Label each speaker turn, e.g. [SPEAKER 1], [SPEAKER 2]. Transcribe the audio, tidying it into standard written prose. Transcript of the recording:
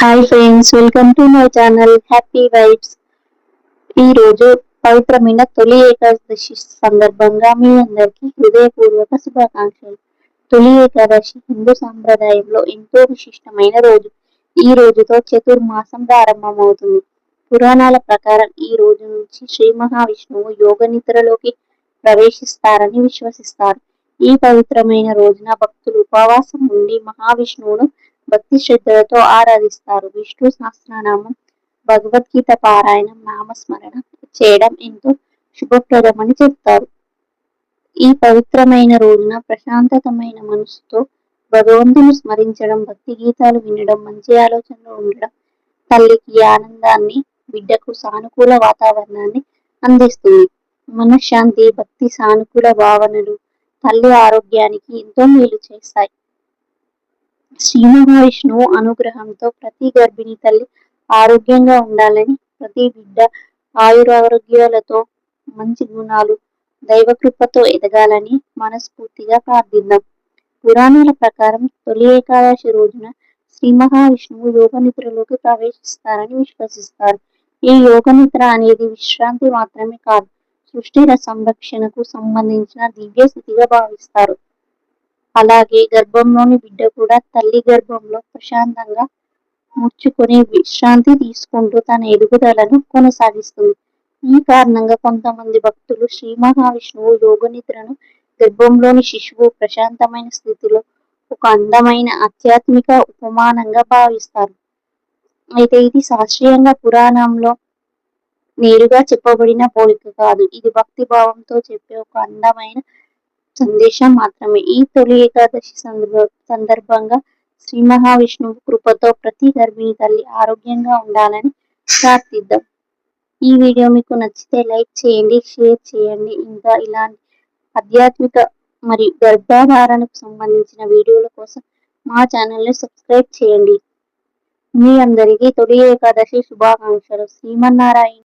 [SPEAKER 1] Hi friends, welcome to my channel happy vibes. ఈ రోజు పవిత్రమైన తొలి ఏకాదశి సందర్భంగా మీ అందరికీ హృదయపూర్వక శుభాకాంక్షలు. తొలి ఏకాదశి హిందూ సాంప్రదాయంలో ఎంతో విశిష్టమైన రోజు. ఈ రోజుతో చతుర్మాసం ప్రారంభమవుతుంది. పురాణాల ప్రకారం ఈ రోజు నుంచి శ్రీ మహావిష్ణువు యోగ నిద్రలోకి ప్రవేశిస్తారని విశ్వసిస్తారు. ఈ పవిత్రమైన రోజున భక్తులు ఉపవాసం ఉండి మహావిష్ణువును భక్తి శ్రద్ధలతో ఆరాధిస్తారు. విష్ణు సహస్రనామం, భగవద్గీత పారాయణం, నామస్మరణ చేయడం ఎంతో శుభప్రదమని చెప్తారు. ఈ పవిత్రమైన రోజున ప్రశాంతమైన మనసుతో భగవంతుని స్మరించడం, భక్తి గీతాలు వినడం, మంచి ఆలోచనలు ఉండడం తల్లికి ఆనందాన్ని, బిడ్డకు సానుకూల వాతావరణాన్ని అందిస్తుంది. మనశ్శాంతి, భక్తి, సానుకూల భావనలు తల్లి ఆరోగ్యానికి ఎంతో మేలు చేస్తాయి. శ్రీ మహావిష్ణువు అనుగ్రహంతో ప్రతి గర్భిణీ తల్లి ఆరోగ్యంగా ఉండాలని, ప్రతి బిడ్డ ఆయురారోగ్యాలతో, మంచి గుణాలు, దైవకృపతో ఎదగాలని మనస్ఫూర్తిగా ప్రార్థిద్దాం. పురాణాల ప్రకారం తొలి ఏకాదశి రోజున శ్రీ మహావిష్ణువు యోగ నిద్రలోకి ప్రవేశిస్తారని విశ్వసిస్తారు. ఈ యోగ నిద్ర అనేది విశ్రాంతి మాత్రమే కాదు, సృష్టి సంరక్షణకు సంబంధించిన దివ్య స్థితిగా భావిస్తారు. అలాగే గర్భంలోని బిడ్డ కూడా తల్లి గర్భంలో ప్రశాంతంగా ముడుచుకొని విశ్రాంతి తీసుకుంటూ తన ఎదుగుదలను కొనసాగిస్తుంది. ఈ కారణంగా కొంతమంది భక్తులు శ్రీ మహావిష్ణువు యోగ నిద్రను గర్భంలోని శిశువు ప్రశాంతమైన స్థితిలో ఒక అందమైన ఆధ్యాత్మిక ఉపమానంగా భావిస్తారు. అయితే ఇది శాస్త్రీయంగా పురాణంలో నేరుగా చెప్పబడిన పోలిక కాదు. ఇది భక్తి భావంతో చెప్పే ఒక అందమైన సందేశం మాత్రమే. ఈ తొలి ఏకాదశి సందర్భంగా శ్రీ మహావిష్ణువు కృపతో ప్రతి గర్భిణీ తల్లి ఆరోగ్యంగా ఉండాలని ప్రార్థిద్దాం. ఈ వీడియో మీకు నచ్చితే లైక్ చేయండి, షేర్ చేయండి. ఇంకా ఇలాంటి ఆధ్యాత్మిక మరియు గర్భధారణకు సంబంధించిన వీడియోల కోసం మా ఛానల్ని సబ్స్క్రైబ్ చేయండి. మీ అందరికీ తొలి ఏకాదశి శుభాకాంక్షలు. శ్రీమన్నారాయణ.